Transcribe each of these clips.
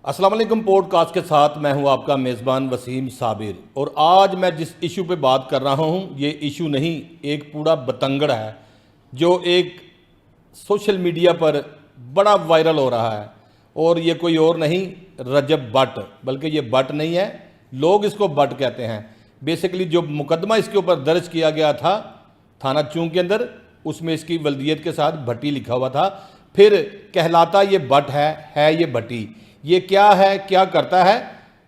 السلام علیکم pod cost کے ساتھ میں ہوں آپ کا میزبان وسیم صابر، اور آج میں جس ایشو پہ بات کر رہا ہوں یہ ایشو نہیں، ایک پورا بتنگڑ ہے جو ایک سوشل میڈیا پر بڑا وائرل ہو رہا ہے، اور یہ کوئی اور نہیں رجب بٹ، بلکہ یہ بٹ نہیں ہے، لوگ اس کو بٹ کہتے ہیں۔ بیسیکلی جو مقدمہ اس کے اوپر درج کیا گیا تھا تھانہ چونک کے اندر، اس میں اس کی ولدیت کے ساتھ بھٹی لکھا ہوا تھا، پھر کہلاتا یہ بٹ ہے یہ بھٹی۔ یہ کیا ہے، کیا کرتا ہے،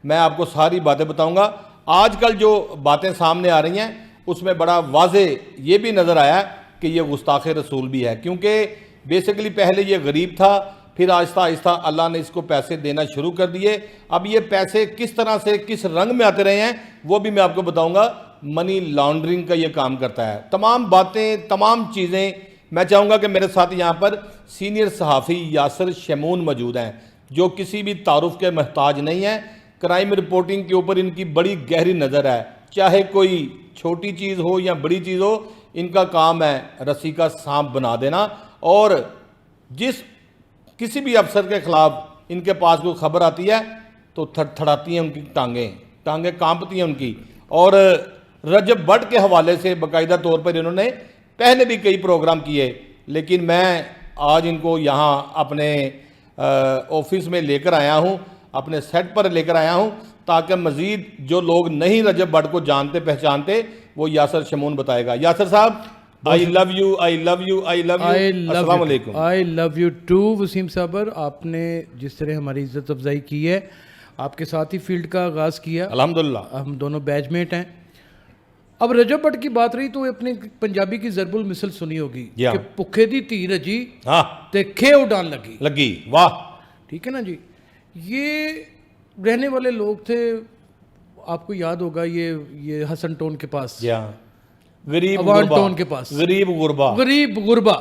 میں آپ کو ساری باتیں بتاؤں گا۔ آج کل جو باتیں سامنے آ رہی ہیں اس میں بڑا واضح یہ بھی نظر آیا کہ یہ گستاخ رسول بھی ہے، کیونکہ بیسیکلی پہلے یہ غریب تھا، پھر آہستہ آہستہ اللہ نے اس کو پیسے دینا شروع کر دیے۔ اب یہ پیسے کس طرح سے کس رنگ میں آتے رہے ہیں وہ بھی میں آپ کو بتاؤں گا۔ منی لانڈرنگ کا یہ کام کرتا ہے۔ تمام باتیں، تمام چیزیں میں چاہوں گا کہ میرے ساتھ یہاں پر سینئر صحافی یاسر شمون موجود ہیں جو کسی بھی تعارف کے محتاج نہیں ہیں۔ کرائم رپورٹنگ کے اوپر ان کی بڑی گہری نظر ہے، چاہے کوئی چھوٹی چیز ہو یا بڑی چیز ہو، ان کا کام ہے رسی کا سانپ بنا دینا، اور جس کسی بھی افسر کے خلاف ان کے پاس کوئی خبر آتی ہے تو تھڑاتی ہیں ان کی ٹانگیں کانپتی ہیں ان کی۔ اور رجب بٹ کے حوالے سے باقاعدہ طور پر انہوں نے پہلے بھی کئی پروگرام کیے، لیکن میں آج ان کو یہاں اپنے آفس میں لے کر آیا ہوں، اپنے سیٹ پر لے کر آیا ہوں، تاکہ مزید جو لوگ نہیں رجب بٹ کو جانتے پہچانتے وہ یاسر شمون بتائے گا۔ یاسر صاحب، I love you, I love you, I love you. السلام علیکم۔ I love you too Wasim صابر، آپ نے جس طرح ہماری عزت افزائی کی ہے، آپ کے ساتھ ہی فیلڈ کا آغاز کیا، الحمدللہ ہم دونوں بیچ میٹ ہیں۔ اب رجب بٹ کی بات رہی تو اپنے پنجابی کی ضرب المثل سنی ہوگی کہ پکھے دی تھی رجی تے کھے اڈان لگی، واہ، ٹھیک ہے نا جی۔ یہ رہنے والے لوگ تھے، آپ کو یاد ہوگا یہ حسن ٹون کے پاس، غریب ٹون کے پاس، غریب غربا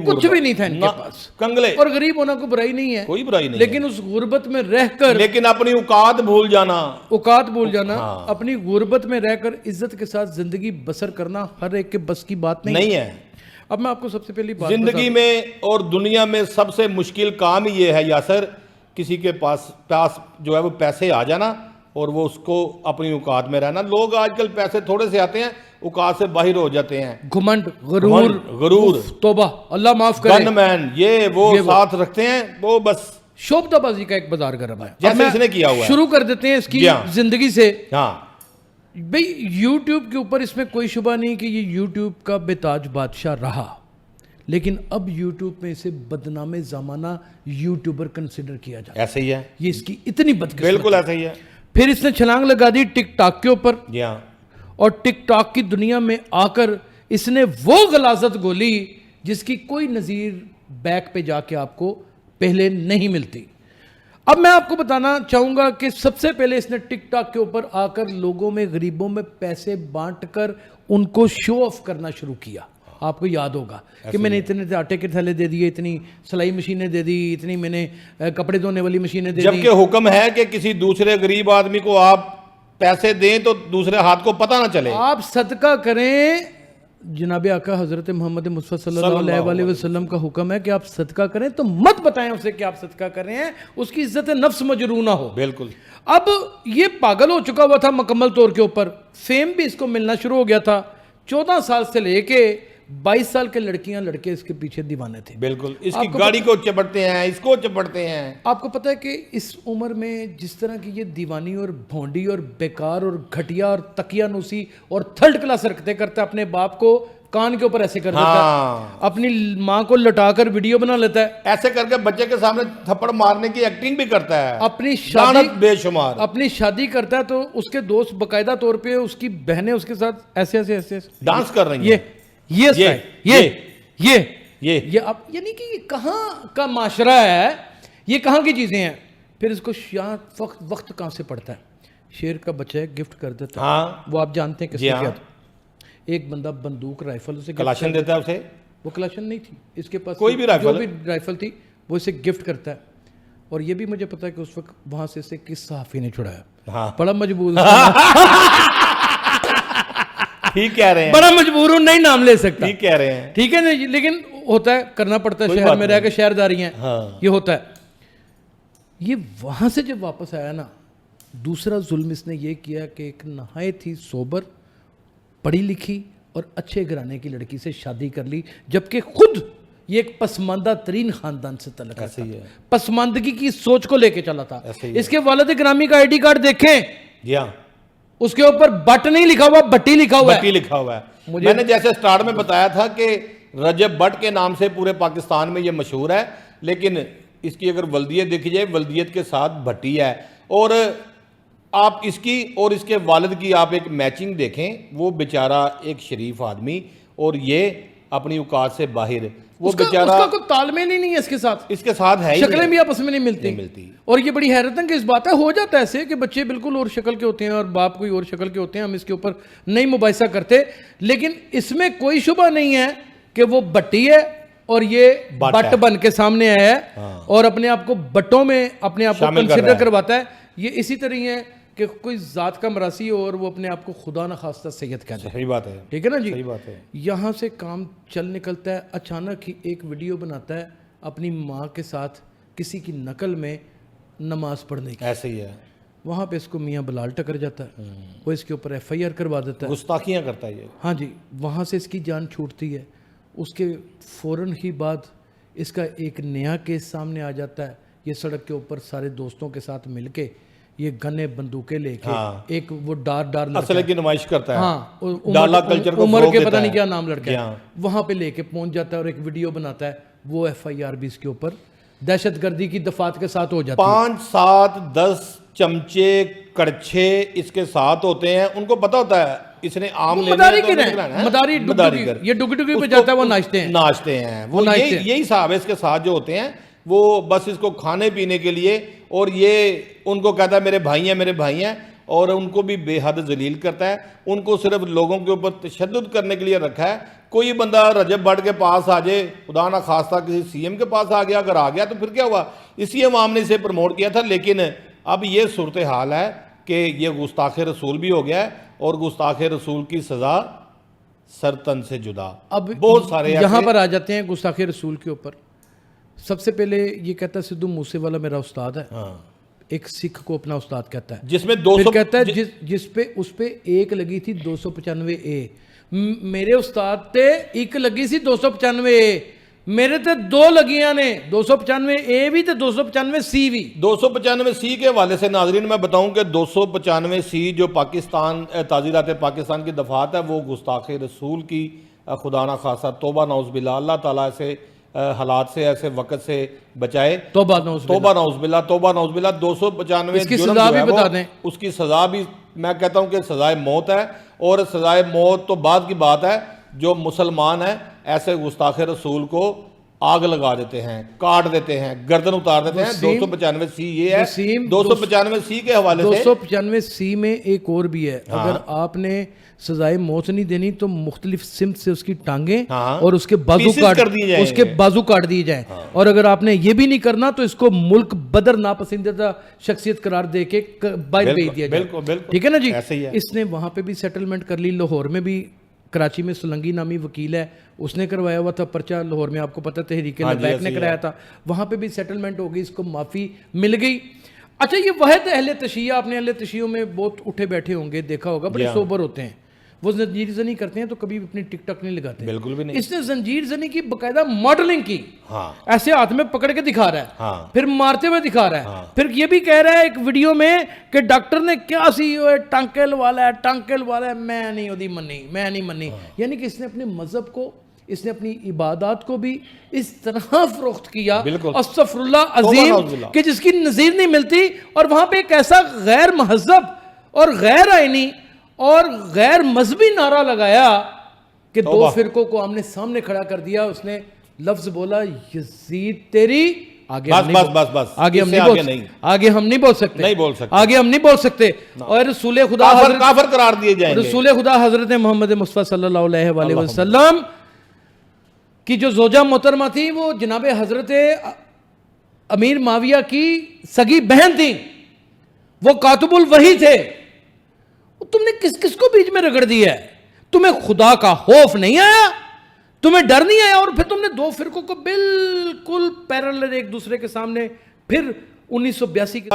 کچھ بھی نہیں تھا ان کے پاس، کنگلے۔ اور غریب ہونا کوئی برائی نہیں ہے، کوئی برائی نہیں، لیکن اس غربت میں رہ کر، لیکن اپنی اوقات بھول جانا، اپنی غربت میں رہ کر عزت کے ساتھ زندگی بسر کرنا ہر ایک کے بس کی بات نہیں ہے۔ اب میں آپ کو سب سے پہلی بات، زندگی میں اور دنیا میں سب سے مشکل کام ہی یہ ہے یاسر، کسی کے پاس جو ہے وہ پیسے آ جانا اور وہ اس کو اپنی اوقات میں رہنا۔ لوگ آج کل پیسے تھوڑے سے آتے ہیں اوقات سے باہر ہو جاتے ہیں، گھمنڈ، غرور، توبہ، اللہ معاف کرے، گن مین، یہ وہ ساتھ رکھتے ہیں، وہ بس شوبدہ بازی کا ایک بازار گرم ہے۔ جیسے اس نے کیا ہوا ہے۔ شروع کر دیتے ہیں اس کی زندگی سے۔ ہاں بھئی یوٹیوب کے اوپر اس میں کوئی شبہ نہیں کہ یہ یوٹیوب کا بے تاج بادشاہ رہا، لیکن اب یوٹیوب میں اسے بدنام زمانہ یوٹیوبر کنسیڈر کیا جاتا ہے۔ ایسے ہی ہے، یہ اس کی اتنی بدقسمتی، بالکل ایسے ہی ہے۔ پھر اس نے چھلانگ لگا دی ٹک ٹاک کے اوپر، جی ہاں، اور ٹک ٹاک کی دنیا میں آ کر اس نے وہ غلاظت گولی جس کی کوئی نظیر بیک پہ جا کے آپ کو پہلے نہیں ملتی۔ اب میں آپ کو بتانا چاہوں گا کہ سب سے پہلے اس نے ٹک ٹاک کے اوپر آ کر لوگوں میں، غریبوں میں پیسے بانٹ کر ان کو شو آف کرنا شروع کیا۔ آپ کو یاد ہوگا کہ میں نے اتنے آٹے کے تھیلے دے دیے، اتنی سلائی مشینیں دے دی، اتنی میں نے کپڑے دھونے والی مشینیں دے دی، جبکہ حکم ہے کہ کسی دوسرے غریب آدمی کو آپ پیسے دیں تو دوسرے ہاتھ کو پتہ نہ چلے، آپ صدقہ کریں۔ جناب آقا حضرت محمد مصطفیٰ صلی اللہ علیہ وسلم کا حکم ہے کہ آپ صدقہ کریں تو مت بتائیں اسے کہ آپ صدقہ کر رہے ہیں، اس کی عزت نفس مجروح نہ ہو۔ بالکل۔ اب یہ پاگل ہو چکا ہوا تھا مکمل طور کے اوپر، فیم بھی اس کو ملنا شروع ہو گیا تھا۔ 14 سال سے لے کے 22 سال کے لڑکیاں لڑکے اس کے پیچھے دیوانے تھے، بالکل، اس کی گاڑی کو چپٹتے ہیں، اس کو چپٹتے ہیں۔ آپ کو پتہ ہے کہ اس عمر میں جس طرح کی یہ دیوانی اور بھونڈی اور بیکار اور گھٹیا اور تکیہ نوسی اور تھرڈ کلاس حرکتیں کرتا ہے، اپنے باپ کو کان کے اوپر ایسے کر دیتا ہے، اپنی ماں کو لٹا کر ویڈیو بنا لیتا ہے، ایسے کر کے بچے کے سامنے تھپڑ مارنے کی ایکٹنگ بھی کرتا ہے، اپنی شادی بے شمار، اپنی شادی کرتا ہے تو اس کے دوست باقاعدہ طور پہ اس کی بہنیں اس کے ساتھ ایسے ایسے ایسے ڈانس کر رہی ہیں، یہ اب یعنی کہ یہ کہاں کا معاشرہ ہے، یہ کہاں کی چیزیں ہیں۔ پھر اس کو وقت کہاں سے پڑتا ہے، شیر کا بچہ گفٹ کر دیتا ہے، وہ آپ جانتے ہیں کس نے کیا تھا؟ ایک بندہ بندوق رائفل اسے کلاشن دیتا ہے اسے، وہ کلاشن نہیں تھی اس کے پاس، کوئی بھی رائفل تھی، وہ اسے گفٹ کرتا ہے۔ اور یہ بھی مجھے پتا ہے کہ اس وقت وہاں سے اسے کس صحافی نے چھڑایا، بڑا مجبور، ٹھیک کہہ رہے ہیں، بڑا مجبور ہوں، نہیں نام لے سکتا، ٹھیک کہہ رہے ہیں، ٹھیک ہے نا، لیکن ہوتا ہے، کرنا پڑتا ہے، شہر میں رہ کے شہرداری ہیں، یہ ہوتا ہے۔ یہ وہاں سے جب واپس آیا نا، دوسرا ظلم اس نے یہ کیا کہ ایک نہایت ہی سوبر، پڑھی لکھی اور اچھے گھرانے کی لڑکی سے شادی کر لی، جبکہ خود یہ ایک پسماندہ ترین خاندان سے تعلق رکھتا تھا، پسماندگی کی سوچ کو لے کے چلا تھا۔ اس کے والد گرامی کا آئی ڈی کارڈ دیکھیں، جی ہاں، اس کے اوپر بٹ نہیں لکھا ہوا، بٹی لکھا ہوا ہے۔ بٹی لکھا ہوا ہے۔ میں نے جیسے سٹارٹ میں بتایا تھا کہ رجب بٹ کے نام سے پورے پاکستان میں یہ مشہور ہے، لیکن اس کی اگر ولدیت دیکھی جائے، ولدیت کے ساتھ بھٹی ہے۔ اور آپ اس کی اور اس کے والد کی آپ ایک میچنگ دیکھیں، وہ بیچارہ ایک شریف آدمی اور یہ اپنی اوقات سے باہر، وہ بیچارہ اس کا کوئی تال میل ہی نہیں ہے اس کے ساتھ ہے ہی شکلیں بھی آپس میں نہیں ملتی۔ ملتی۔ اور یہ بڑی حیرت انگیز بات ہے، ہو جاتا ہے ایسے کہ بچے بالکل اور شکل کے ہوتے ہیں اور باپ کوئی اور شکل کے ہوتے ہیں، ہم اس کے اوپر نہیں مباحثہ کرتے، لیکن اس میں کوئی شبہ نہیں ہے کہ وہ بٹی ہے اور یہ بٹ بن کے سامنے آیا ہے اور اپنے آپ کو بٹوں میں اپنے آپ کو کنسیڈر کرواتا ہے۔ یہ اسی طرح ہی ہے کہ کوئی ذات کا مراسی ہو اور وہ اپنے آپ کو خدا نخواستہ سید کہتا ہے۔ صحیح بات ہے، ٹھیک ہے نا جی؟ صحیح بات ہے۔ یہاں سے کام چل نکلتا ہے، اچانک ہی ایک ویڈیو بناتا ہے اپنی ماں کے ساتھ کسی کی نقل میں نماز پڑھنے کی، ایسے ہی ہے۔ وہاں پہ اس کو میاں بلال ٹکر جاتا ہے، وہ اس کے اوپر ایف آئی آر کروا دیتا ہے، گستاخیاں کرتا ہے یہ۔ ہاں جی، وہاں سے اس کی جان چھوٹتی ہے۔ اس کے فوراً ہی بعد اس کا ایک نیا کیس سامنے آ جاتا ہے، یہ سڑک کے اوپر سارے دوستوں کے ساتھ مل کے یہ گنے بندوقیں لے کے ایک وہ ڈار اصل کی نمائش کرتا ہے، ہاں، ڈالا کلچر کو عمر فروغ کے دیتا پتہ نہیں ہے۔ کیا نام لڑکا ہے، وہاں پہ لے کے پہنچ جاتا ہے اور ایک ویڈیو بناتا ہے، وہ ایف آئی آر بھی اس کے اوپر دہشت گردی کی دفعات کے ساتھ ہو جاتی ہے۔ 5 7 10 چمچے کڑچھے اس کے ساتھ ہوتے ہیں، ان کو پتا ہوتا ہے اس نے عام لینا ہے تو مداری ڈگڈگی، یہ ڈگڈگی پہ جاتا ہے، وہ ناچتے ہیں، وہ یہی صاحب اس کے ساتھ جو ہوتے ہیں، وہ بس اس کو کھانے پینے کے لیے، اور یہ ان کو کہتا ہے میرے بھائی ہیں، اور ان کو بھی بے حد ذلیل کرتا ہے، ان کو صرف لوگوں کے اوپر تشدد کرنے کے لیے رکھا ہے۔ کوئی بندہ رجب بٹ کے پاس آ جائے، خدا نہ خواستہ کسی سی ایم کے پاس آ گیا، اگر آ گیا تو پھر کیا ہوا، اسی عوام نے اسے پروموٹ کیا تھا۔ لیکن اب یہ صورتحال ہے کہ یہ گستاخ رسول بھی ہو گیا ہے، اور گستاخ رسول کی سزا سرتن سے جدا۔ اب بہت سارے یہاں پر آ جاتے ہیں گستاخ رسول کے اوپر۔ سب سے پہلے یہ کہتا ہے سدھو موسے والا میرا استاد ہے، ایک سکھ کو اپنا استاد کہتا ہے، جس میں پھر کہتا ہے جس پہ اس پہ ایک لگی تھی 295A، میرے استاد تے ایک لگی سی 295A، میرے تے 2 لگیاں نے، 295A بھی تے 295C بھی۔ 295C کے حوالے سے ناظرین میں بتاؤں کہ 295C جو پاکستان تعزیرات پاکستان کی دفعات ہے، وہ گستاخ رسول کی خدا نہ خاصہ توبہ نعوذ باللہ، اللہ تعالیٰ ایسے حالات سے، ایسے وقت سے بچائے، توبہ نعوذ باللہ، توبہ نعوذ باللہ۔ 295 اس کی سزا بھی بتا دیں، اس کی سزا بھی میں کہتا ہوں کہ سزائے موت ہے، اور سزائے موت تو بعد کی بات ہے۔ جو مسلمان ہیں ایسے گستاخ رسول کو آگ لگا دیتے ہیں، کاٹ دیتے ہیں، گردن اتار دیتے ہیں۔ 295C یہ ہے۔ 295C کے حوالے سے 295C میں ایک اور بھی ہے، اگر آپ نے سزائے موت نہیں دینی تو مختلف سمت سے اس کی ٹانگیں اور اس کے بازو کاٹ دیے جائیں، اور اگر آپ نے یہ بھی نہیں کرنا تو اس کو ملک بدر ناپسندیدہ شخصیت قرار دے کے باہر بھیج دیا جائے۔ ٹھیک ہے نا جی؟ اس نے وہاں پہ بھی سیٹلمنٹ کر لی، لاہور میں بھی، کراچی میں سلنگی نامی وکیل ہے، اس نے کروایا ہوا تھا پرچہ، لاہور میں آپ کو پتہ تحریک لبیک نے کرایا تھا، وہاں پہ بھی سیٹلمنٹ ہو گئی، اس کو معافی مل گئی۔ اچھا، یہ واحد اہل تشیع، آپ نے اہل تشیعوں میں بہت اٹھے بیٹھے ہوں گے، دیکھا ہوگا، بڑے سوبر ہوتے ہیں، وہ زنجیر زنی کرتے ہیں تو کبھی اپنی ٹک ٹک نہیں لگاتے، بالکل بھی نہیں۔ اس نے زنجیر زنی کی باقاعدہ ماڈلنگ کی، ایسے ہاتھ میں پکڑ کے دکھا رہا ہے، پھر مارتے ہوئے دکھا رہا ہے، پھر یہ بھی کہہ رہا ہے ایک ویڈیو میں کہ ڈاکٹر نے کیا سی ٹانکل والا ہے، میں نہیں منی، یعنی کہ اس نے اپنے مذہب کو، اس نے اپنی عبادات کو بھی اس طرح فروخت کیا، استغفر اللہ عظیم، کہ جس کی نظیر نہیں ملتی، اور وہاں پہ ایک ایسا غیر مہذب اور غیر آئینی اور غیر مذہبی نعرہ لگایا کہ 2 فرقوں کو آمنے سامنے کھڑا کر دیا۔ اس نے لفظ بولا، یزید تیری، آگے ہم نہیں بول سکتے، اور رسول خدا کافر قرار دیے جائیں گے۔ رسول خدا حضرت محمد مصطفیٰ صلی اللہ علیہ وآلہ وسلم کی جو زوجہ محترمہ تھی، وہ جناب حضرت امیر معاویہ کی سگی بہن تھی، وہ کاتب الوحی تھے۔ تم نے کس کو بیچ میں رگڑ دیا ہے؟ تمہیں خدا کا خوف نہیں آیا؟ تمہیں ڈر نہیں آیا؟ اور پھر تم نے 2 فرقوں کو بالکل پیرلل ایک دوسرے کے سامنے پھر 1982 کے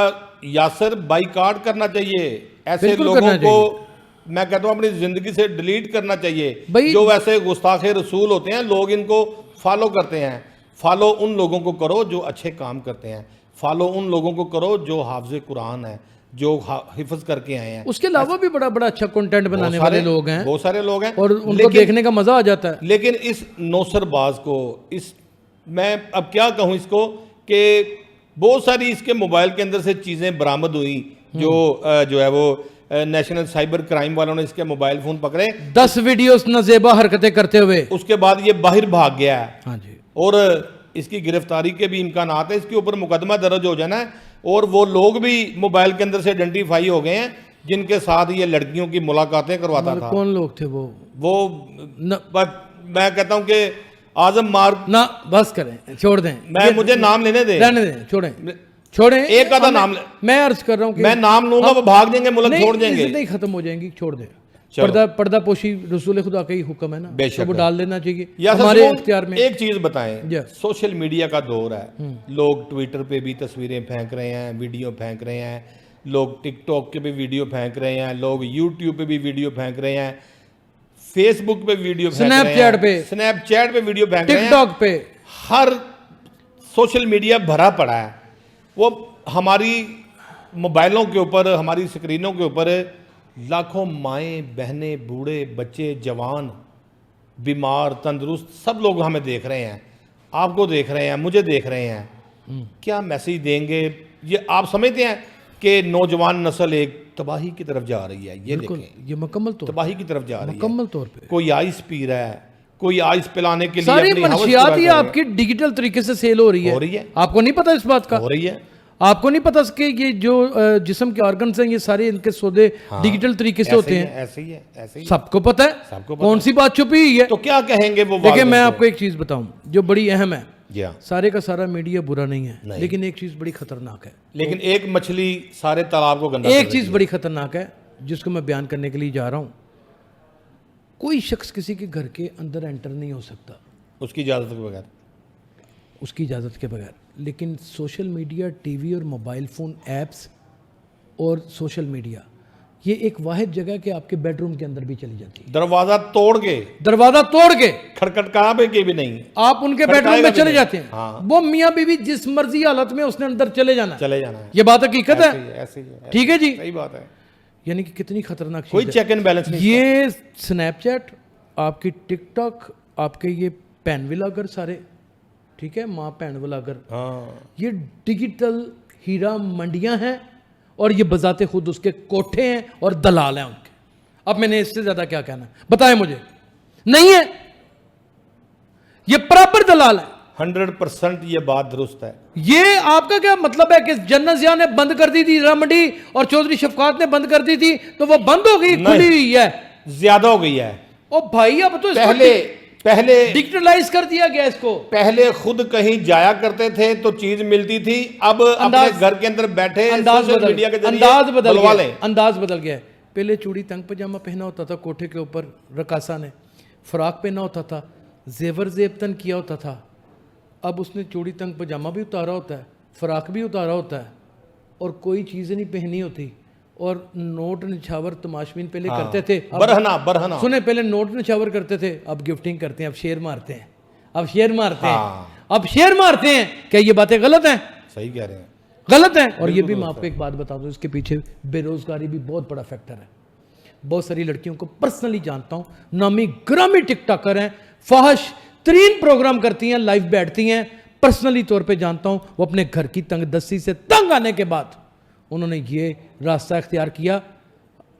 یاسر بائیکاٹ کرنا چاہیے ایسے بالکل لوگوں کرنا کو، میں کہتا ہوں اپنی زندگی سے ڈیلیٹ کرنا چاہیے بھائی، جو ویسے گستاخ رسول ہوتے ہیں، لوگ ان کو فالو کرتے ہیں۔ فالو ان لوگوں کو کرو جو اچھے کام کرتے ہیں، فالو ان لوگوں کو کرو جو حافظ قرآن ہیں، جو حفظ کر کے آئے ہیں۔ اس کے علاوہ بھی بڑا بڑا اچھا کنٹینٹ بنانے والے لوگ ہیں، بہت سارے لوگ ہیں، اور ان کو دیکھنے کا مزہ آ جاتا ہے۔ لیکن اس نوسر باز کو، میں اب کیا کہوں اس کو، کہ بہت ساری اس کے موبائل کے اندر سے چیزیں برآمد ہوئی جو ہے وہ نیشنل سائبر کرائم والوں نے اس کے موبائل فون پکڑے، 10 ویڈیوز نازیبا حرکتیں کرتے ہوئے، اس کے بعد یہ باہر بھاگ گیا ہے، ہاں جی، اور اس کی گرفتاری کے بھی امکانات ہیں، اس کے اوپر مقدمہ درج ہو جانا ہے، اور وہ لوگ بھی موبائل کے اندر سے آئیڈینٹیفائی ہو گئے ہیں جن کے ساتھ یہ لڑکیوں کی ملاقاتیں کرواتا تھا۔ کون لوگ تھے وہ؟ میں کہتا ہوں کہ اعظم مارک، نہ بس کریں، چھوڑ دیں، مجھے نام لینے دیں، رہنے دیں، چھوڑیں ایک آدھا نام میں عرض کر رہا ہوں کہ میں نام لوں گا وہ بھاگ جائیں گے، ملک چھوڑ جائیں گے، نہیں ختم ہو جائیں گی، چھوڑ دیں۔ چلو۔ پردہ پوشی رسول خدا کا ہی حکم ہے نا، بے شک وہ ڈال دینا چاہیے یا ہمارے اختیار میں۔ ایک چیز بتائیں، جی۔ سوشل میڈیا کا دور ہے، لوگ ٹویٹر پہ بھی تصویریں پھینک رہے ہیں، ویڈیو پھینک رہے ہیں، لوگ ٹک ٹاک کے بھی ویڈیو پھینک رہے ہیں، لوگ یوٹیوب پہ بھی ویڈیو پھینک رہے ہیں، فیس بک پہ ویڈیو پھینک رہے ہیں، سنیپ چیٹ پہ ویڈیو پھینک رہے ہیں، ٹک ٹاک پہ، ہر سوشل میڈیا بھرا پڑا ہے۔ وہ ہماری موبائلوں کے اوپر، ہماری سکرینوں کے اوپر لاکھوں مائیں بہنیں، بوڑھے بچے، جوان، بیمار، تندرست، سب لوگ ہمیں دیکھ رہے ہیں، آپ کو دیکھ رہے ہیں، مجھے دیکھ رہے ہیں۔ کیا میسیج دیں گے؟ یہ آپ سمجھتے ہیں کہ نوجوان نسل ایک تباہی کی طرف جا رہی ہے؟ یہ دیکھیں، یہ مکمل طور تباہی کی طرف جا رہی ہے، مکمل طور پہ کوئی آئس پی رہا ہے، کوئی آئس پلانے کے لیے ساری اپنی ہوس منشیات پورا ہی کر رہا ہے۔ آپ کی ڈیجیٹل طریقے سے سیل ہو رہی ہے، آپ کو نہیں پتا اس بات کا؟ ہو رہی ہے، آپ کو نہیں پتا کہ یہ جو جسم کے آرگنز ہیں یہ سارے ان کے سودے ڈیجیٹل طریقے سے ہوتے ہیں؟ ایسے ہی ہے، ایسے ہی۔ سب کو پتا ہے، کون سی بات چھپی ہوئی ہے؟ تو کیا کہیں گے وہ؟ دیکھیں میں آپ کو ایک چیز بتاؤں جو بڑی اہم ہے، جی ہاں، سارے کا سارا میڈیا برا نہیں ہے، لیکن ایک چیز بڑی خطرناک ہے، لیکن ایک مچھلی سارے تالاب کو گندا ایک چیز بڑی خطرناک ہے جس کو میں بیان کرنے کے لیے جا رہا ہوں۔ کوئی شخص کسی کے گھر کے اندر انٹر نہیں ہو سکتا اس کی اجازت کے بغیر، اس کی اجازت کے بغیر، لیکن سوشل میڈیا، ٹی وی اور موبائل فون ایپس اور سوشل میڈیا یہ ایک واحد جگہ کہ آپ کے بیڈ روم کے اندر بھی چلی جاتی ہے، دروازہ توڑ کے، دروازہ توڑ کے کھڑکھٹ کہاں پہ کی بھی نہیں، آپ ان کے بیڈ روم میں چلے جاتے ہیں، ہاں۔ وہ میاں بیوی جس مرضی حالت میں اس نے اندر چلے جانا ہے، چلے جانا ہے، یہ بات حقیقت ہے، ایسے ہی ہے، ٹھیک ہے جی؟ صحیح بات ہے، یعنی کہ کتنی خطرناک کوئی چیز ہے چیک اینڈ بیلنس نہیں۔ یہ سنیپ چیٹ، آپ کی ٹک ٹاک، آپ کے یہ پین ولاگر سارے، ٹھیک ہے، ماں پین ولاگر، ہاں، یہ ڈیجیٹل ہیرا منڈیاں ہیں اور یہ بذات خود اس کے کوٹھے ہیں اور دلال ہیں ان کے۔ اب میں نے اس سے زیادہ کیا کہنا ہے بتائیں مجھے؟ نہیں ہے، یہ پراپر دلال ہے، 100% یہ بات درست ہے۔ یہ آپ کا کیا مطلب ہے کہ جنت ضیاء نے بند کر دی تھی ہیرا منڈی اور چودھری شفقات نے بند کر دی تھی تو وہ بند ہو گئی، کھلی ہوئی ہے؟ زیادہ ہو گئی ہے، او بھائی اب تو اس کو پہلے ڈیجیٹلائز کر دیا گیا اس کو۔ پہلے خود کہیں جایا کرتے تھے تو چیز ملتی تھی، اب اپنے گھر کے اندر بیٹھے سوشل میڈیا کے ذریعے بلوا لیں۔ انداز بدل گیا ہے، پہلے چوڑی تنگ پجامہ پہنا ہوتا تھا کوٹھے کے اوپر، رقاصہ نے فراق پہنا ہوتا تھا، زیور زیبتن کیا ہوتا تھا، اب اس نے چوڑی تنگ پجامہ بھی اتارا ہوتا ہے، فراق بھی اتارا ہوتا ہے اور کوئی چیزیں نہیں پہنی ہوتی، اور نوٹ نچھاور تماشبین پہلے کرتے تھے، برہنہ سنیں پہلے نوٹ نچھاور کرتے تھے، اب گفٹنگ کرتے ہیں، اب شیئر مارتے ہیں، اب شیئر مارتے ہیں، کیا یہ باتیں غلط ہیں؟ صحیح کہہ رہے ہیں، غلط ہیں۔ اور یہ بھی میں آپ کو ایک بات بتا دوں، اس کے پیچھے بے روزگاری بھی بہت بڑا فیکٹر ہے۔ بہت ساری لڑکیوں کو پرسنلی جانتا ہوں، نامی گرامی ٹک ٹاکر ہیں، فحش ترین پروگرام کرتی ہیں، لائیو بیٹھتی ہیں، پرسنلی طور پہ جانتا ہوں، وہ اپنے گھر کی تنگ دستی سے تنگ آنے کے بعد انہوں نے یہ راستہ اختیار کیا۔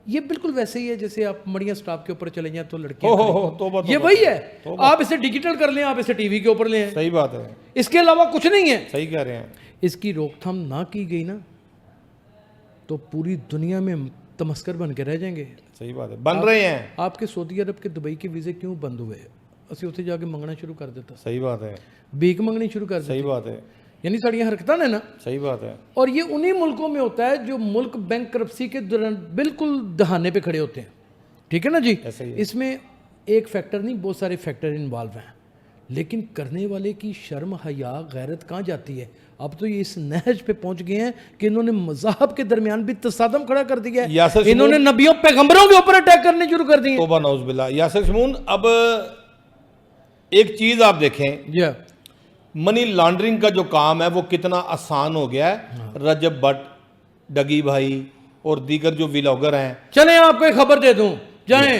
یہ بالکل ویسے ہی ہے جیسے آپ مڑیاں سٹاپ کے اوپر چلے جائیں تو لڑکیاں، یہ وہی ہے، آپ اسے ڈیجیٹل کر لیں، آپ اسے ٹی وی کے اوپر لیں، صحیح بات ہے، اس کے علاوہ کچھ نہیں ہے۔ صحیح کہہ رہے ہیں، اس کی روک تھام نہ کی گئی نا تو پوری دنیا میں تمسکر بن کے رہ جائیں گے۔ صحیح بات ہے، بن رہے ہیں۔ آپ کے سعودی عرب کے دبئی کے ویزے کیوں بند ہوئے؟ اسی اتنے جا کے منگنا شروع کر دیتا، صحیح بات ہے، بھیک منگنی شروع کر دیتا، صحیح بات ہے، یعنی ساڑیاں حرکتاں نے نا۔ صحیح بات ہے، اور یہ انہی ملکوں میں ہوتا ہے جو ملک بینک کرپسی کے دوران بالکل دہانے پہ کھڑے ہوتے ہیں، ٹھیک ہے نا جی؟ ایسا ہی ہے۔ اس میں ایک فیکٹر نہیں، بہت سارے فیکٹر انوالو ہیں، لیکن کرنے والے کی شرم حیا غیرت کہاں جاتی ہے؟ اب تو یہ اس نہج پہ پہنچ گئے ہیں کہ انہوں نے مذاہب کے درمیان بھی تصادم کھڑا کر دیا ہے، یاسر انہوں نے نبیوں پیغمبروں کے اوپر اٹیک کرنے شروع کر دیے۔ توبہ نعوذ باللہ۔ یاسر شمون، اب ایک چیز آپ دیکھیں، منی لانڈرنگ کا جو کام ہے وہ کتنا آسان ہو گیا ہے۔ رجب بٹ، ڈگی بھائی اور دیگر جو ویلاگر ہیں، چلیں آپ کو ایک خبر دے دوں، جائیں،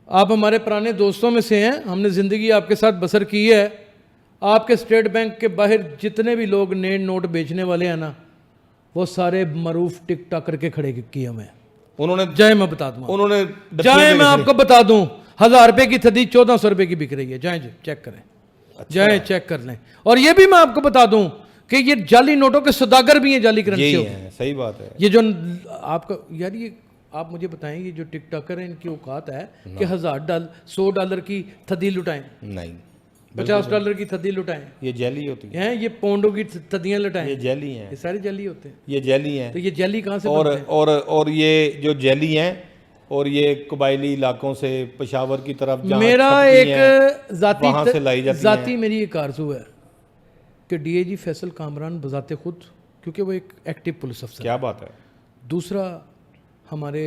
آپ ہمارے پرانے دوستوں میں سے ہیں، ہم نے زندگی آپ کے ساتھ بسر کی ہے۔ آپ کے اسٹیٹ بینک کے باہر جتنے بھی لوگ نئے نوٹ بیچنے والے ہیں نا، وہ سارے معروف ٹک ٹاک کر کے کھڑے کیے ہوئے ہیں۔ انہوں نے جائیں میں بتا دوں، انہوں نے جائیں میں آپ کو بتا دوں، 1000 روپے کی تھدی 1400 روپے کی بک رہی ہے، جائیں جی چیک کریں، جائیں چیک کر لیں۔ اور یہ بھی میں آپ کو بتا دوں کہ یہ جعلی نوٹوں کے سوداگر بھی ہیں، جعلی کرنسی یہی ہے، صحیح بات ہے۔ یہ جو آپ کا یار، یہ آپ مجھے بتائیں، یہ جو ٹک ٹاکر ہیں ان کی اوقات ہے کہ $100 کی تھدی لٹائیں، نہیں، $50 کی تھدی لٹائیں، یہ جیلی ہوتی ہے، ہیں یہ پونڈوں کی تھدیاں لٹائیں، یہ جیلی ہیں، یہ سارے جعلی ہوتے ہیں۔ یہ جیلی ہیں۔ تو یہ جعلی کہاں سے اور بنتے ہیں؟ اور یہ جو جیلی ہیں اور یہ قبائلی علاقوں سے پشاور کی طرف جہاں میرا چھپتی ایک ہیں، وہاں سے لائی جاتی ہیں۔ ذاتی میری ایک آرزو ہے کہ ڈی اے جی فیصل کامران بذات خود، کیونکہ وہ ایک ایکٹیو پولیس افسر، کیا بات ہے، دوسرا ہمارے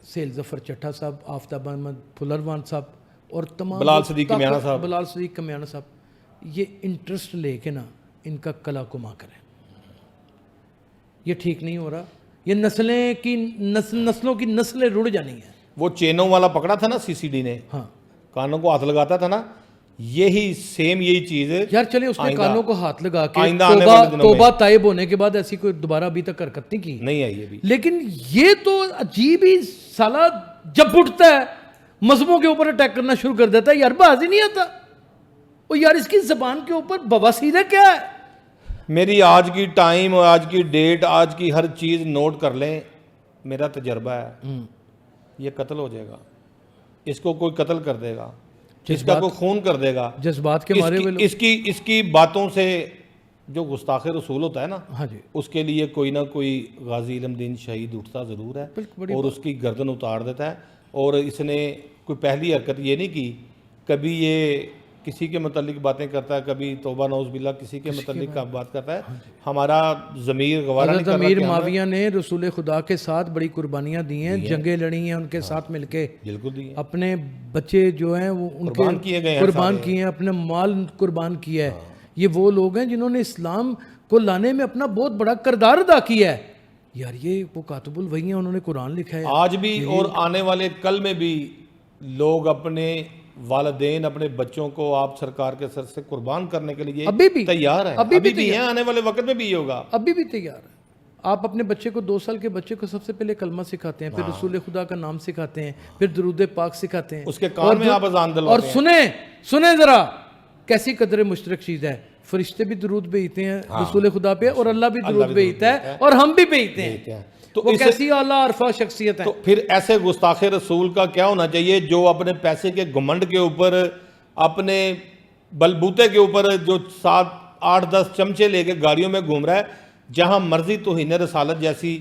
سیل ظفر چٹھا صاحب، آفتاب احمد پھلروان صاحب اور تمام بلال صدیق کمیانہ صاحب، بلال صدیق کمیانہ صاحب، یہ انٹرسٹ لے کے نا ان کا کلا کما کریں۔ یہ ٹھیک نہیں ہو رہا، یہ نسلوں کی نسلیں رڑ جانی ہیں۔ وہ چینوں والا پکڑا تھا نا سی سی ڈی نے، ہاں کانوں کو ہاتھ لگاتا تھا نا، یہی سیم یہی چیز یار، چلے اس نے کانوں کو ہاتھ لگا کے آئندہ آنے والے دنوں توبہ طائب ہونے کے بعد ایسی کوئی دوبارہ ابھی تک حرکت نہیں کی، نہیں آئی ابھی۔ لیکن یہ تو عجیب ہی سالہ جب اٹھتا ہے مذہبوں کے اوپر اٹیک کرنا شروع کر دیتا ہے، یار باز ہی نہیں آتا۔ اور یار اس کی زبان کے اوپر بواسیر کیا ہے؟ میری آج کی ٹائم، آج کی ڈیٹ، آج کی ہر چیز نوٹ کر لیں، میرا تجربہ ہے، یہ قتل ہو جائے گا، اس کو کوئی قتل کر دے گا، اس کا کوئی خون کر دے گا، جذبات کے مارے ہوئے لوگ۔ اس کی باتوں سے جو گستاخ رسول ہوتا ہے نا، ہاں جی، اس کے لیے کوئی نہ کوئی غازی علم دین شہید اٹھتا ضرور ہے اور اس کی گردن اتار دیتا ہے۔ اور اس نے کوئی پہلی حرکت یہ نہیں کی، کبھی یہ کسی کے متعلق باتیں کرتا ہے، کبھی توبہ نعوذ باللہ کسی کے متعلق بات کرتا ہے، ہمارا ضمیر گوارا نہیں حضرت کر رہا امیر کہ معاویہ نے رسول خدا کے ساتھ بڑی قربانیاں دی ہیں، جنگیں لڑی ہیں ان کے ساتھ مل کے، بالکل دی ہے، اپنے بچے جو ہیں وہ ان کے قربان کیے گئے ہیں، قربان کیے ہیں، اپنے مال قربان کیا ہے۔ یہ وہ لوگ ہیں جنہوں نے اسلام کو لانے میں اپنا بہت بڑا کردار ادا کیا ہے۔ یار یہ وہ کاتب الوحی ہیں، انہوں نے قرآن لکھا ہے آج بھی اور آنے والے کل میں بھی لوگ اپنے والدین، اپنے بچوں کو آپ سرکار کے سر سے قربان کرنے کے لیے ابھی بھی تیار ہیں، ابھی بھی ہیں، آنے والے وقت میں بھی یہ ہوگا۔ ابھی بھی تیار ہے۔ آپ اپنے بچے کو 2 سال کے بچے کو سب سے پہلے کلمہ سکھاتے ہیں، پھر رسول خدا کا نام سکھاتے ہیں، پھر درود پاک سکھاتے ہیں، اس کے کان میں آپ اذان اور دلواتے ہیں۔ سنیں ذرا کیسی قدر مشترک چیز ہے، فرشتے بھی درود بھیجتے ہیں رسول خدا پہ، اور اللہ بھی درود بھیجتا ہے، اور ہم بھی بھیجتے ہیں۔ تو وہ کیسی اعلیٰ عرفہ شخصیت ہے۔ تو پھر ایسے گستاخ رسول کا کیا ہونا چاہیے جو اپنے پیسے کے گھمنڈ کے اوپر، اپنے بلبوتے کے اوپر جو 7 8 10 چمچے لے کے گاڑیوں میں گھوم رہا ہے، جہاں مرضی توہین رسالت جیسی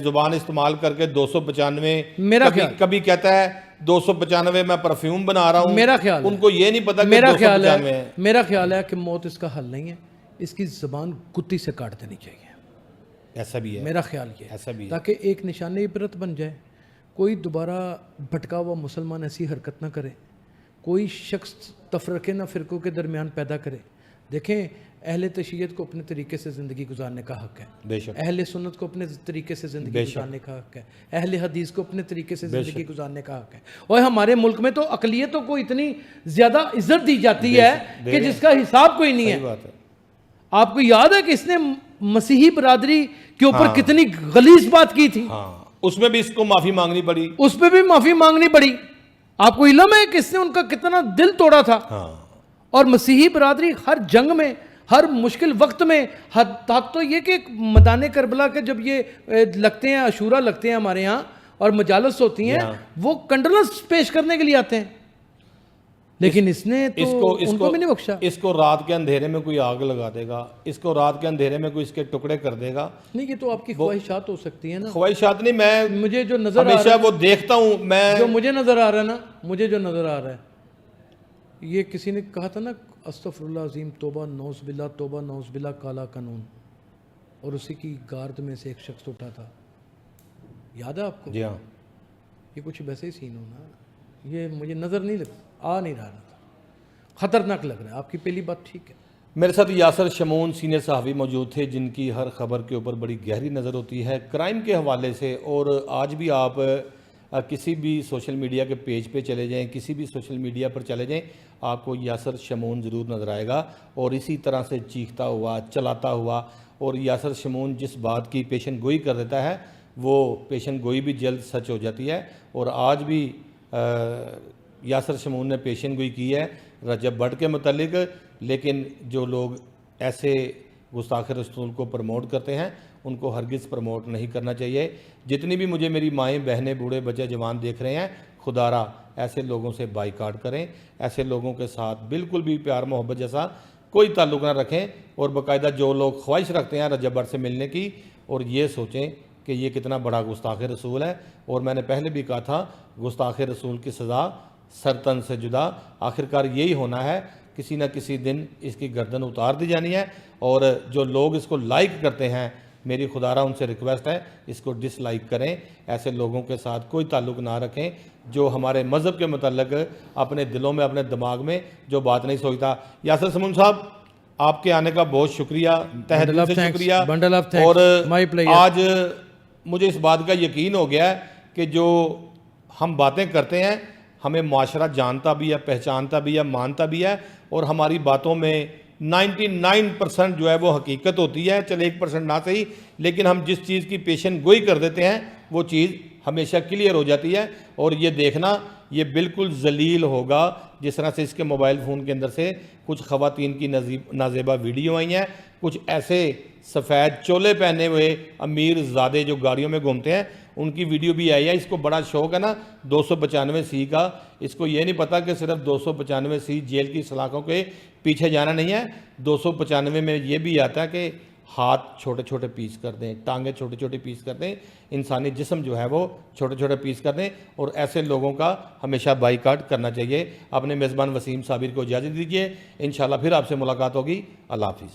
زبان استعمال کر کے 295 کبھی کہتا ہے 295 میں پرفیوم بنا رہا ہوں، میرا خیال ان کو یہ نہیں پتا کہ میرا 295 ہے۔ خیال ہے کہ موت اس کا حل نہیں ہے، اس کی زبان گتی سے کاٹ دینی چاہیے، ایسا بھی ہے، میرا خیال یہ ایسا بھی ہے، تاکہ ایک نشان عبرت بن جائے، کوئی دوبارہ بھٹکا ہوا مسلمان ایسی حرکت نہ کرے، کوئی شخص تفرقے نہ فرقوں کے درمیان پیدا کرے۔ دیکھیں، اہل تشیعت کو اپنے طریقے سے زندگی گزارنے کا حق ہے، بے شک، اہل سنت کو اپنے طریقے سے زندگی گزارنے کا حق ہے، اہل حدیث کو اپنے طریقے سے زندگی گزارنے کا حق ہے۔ اور ہمارے ملک میں تو اقلیتوں کو اتنی زیادہ عزت دی جاتی ہے کہ جس کا حساب کوئی نہیں ہے۔ بات ہے۔ آپ کو یاد ہے کہ اس نے مسیحی برادری کے اوپر کتنی غلیظ بات کی تھی؟ ہاں، اس میں بھی اس کو معافی مانگنی پڑی۔ اس پہ بھی معافی مانگنی پڑی۔ آپ کو علم ہے کہ اس نے ان کا کتنا دل توڑا تھا؟ ہاں، اور مسیحی برادری ہر جنگ میں، ہر مشکل وقت میں، حتی تو یہ کہ میدان کربلا کے جب یہ لگتے ہیں، عاشورہ لگتے ہیں ہمارے یہاں اور مجالس ہوتی ہیں، وہ کنڈولنس پیش کرنے کے لیے آتے ہیں، لیکن اس نے تو ان کو بھی نہیں بخشا۔ اس کو رات کے اندھیرے میں کوئی آگ لگا دے گا، اس کو رات کے اندھیرے میں کوئی اس کے ٹکڑے کر دے گا۔ نہیں، یہ تو آپ کی خواہشات ہو سکتی ہیں نا۔ خواہشات نہیں، میں مجھے جو نظر آ رہا ہمیشہ وہ دیکھتا ہوں، میں جو مجھے نظر آ رہا ہے نا، مجھے جو نظر آ رہا ہے یہ کسی نے کہا تھا نا استغفر اللہ عظیم توبہ نوز باللہ کالا قانون، اور اسی کی گارد میں سے ایک شخص اٹھا تھا، یاد ہے آپ کو؟ جی ہاں، یہ کچھ ویسے ہی سین ہونا، یہ مجھے نظر نہیں نہیں رہا تھا، خطرناک لگ رہا ہے۔ آپ کی پہلی بات ٹھیک ہے۔ میرے ساتھ یاسر شمون سینئر صحافی موجود تھے جن کی ہر خبر کے اوپر بڑی گہری نظر ہوتی ہے کرائم کے حوالے سے، اور آج بھی آپ کسی بھی سوشل میڈیا کے پیج پہ چلے جائیں، کسی بھی سوشل میڈیا پر چلے جائیں، آپ کو یاسر شمون ضرور نظر آئے گا، اور اسی طرح سے چیختا ہوا، چلاتا ہوا، اور یاسر شمون جس بات کی پیشن گوئی کر دیتا ہے وہ پیشن گوئی بھی جلد سچ ہو جاتی ہے، اور آج بھی یاسر شمون نے پیشن گوئی کی ہے رجب بٹ کے متعلق، لیکن جو لوگ ایسے گستاخ رسول کو پروموٹ کرتے ہیں ان کو ہرگز پروموٹ نہیں کرنا چاہیے۔ جتنی بھی مجھے میری مائیں بہنیں بوڑھے بچے جوان دیکھ رہے ہیں، خدا را ایسے لوگوں سے بائیکاٹ کریں، ایسے لوگوں کے ساتھ بالکل بھی پیار محبت جیسا کوئی تعلق نہ رکھیں، اور باقاعدہ جو لوگ خواہش رکھتے ہیں رجب بٹ سے ملنے کی، اور یہ سوچیں کہ یہ کتنا بڑا گستاخ رسول ہے، اور میں نے پہلے بھی کہا تھا گستاخ رسول کی سزا سرتن سے جدا، آخرکار یہی ہونا ہے، کسی نہ کسی دن اس کی گردن اتار دی جانی ہے، اور جو لوگ اس کو لائک کرتے ہیں میری خدا را ان سے ریکویسٹ ہے اس کو ڈس لائک کریں، ایسے لوگوں کے ساتھ کوئی تعلق نہ رکھیں جو ہمارے مذہب کے متعلق اپنے دلوں میں اپنے دماغ میں جو بات نہیں سوچتا۔ یاسر شمون صاحب آپ کے آنے کا بہت شکریہ، تہہ دل سے شکریہ، اور آج مجھے اس بات کا یقین ہو گیا ہے کہ جو ہم باتیں کرتے ہیں ہمیں معاشرہ جانتا بھی ہے، پہچانتا بھی ہے، مانتا بھی ہے، اور ہماری باتوں میں 99% جو ہے وہ حقیقت ہوتی ہے، چلے 1% نہ صحیح، لیکن ہم جس چیز کی پیشن گوئی کر دیتے ہیں وہ چیز ہمیشہ کلیئر ہو جاتی ہے، اور یہ دیکھنا یہ بالکل ذلیل ہوگا جس طرح سے اس کے موبائل فون کے اندر سے کچھ خواتین کی نازیبہ ویڈیو آئی ہیں، کچھ ایسے سفید چولے پہنے ہوئے امیر زادے جو گاڑیوں میں گھومتے ہیں ان کی ویڈیو بھی آئی ہے۔ اس کو بڑا شوق ہے نا 295C کا، اس کو یہ نہیں پتا کہ صرف 295C جیل کی سلاخوں کے پیچھے جانا نہیں ہے، 295 میں یہ بھی آتا ہے کہ ہاتھ چھوٹے چھوٹے پیس کر دیں، ٹانگیں چھوٹے چھوٹے پیس کر دیں، انسانی جسم جو ہے وہ چھوٹے چھوٹے پیس کر دیں، اور ایسے لوگوں کا ہمیشہ بائیکاٹ کرنا چاہیے۔ اپنے میزبان وسیم صابر کو اجازت دیجیے، انشاءاللہ پھر آپ سے ملاقات ہوگی۔ اللہ حافظ۔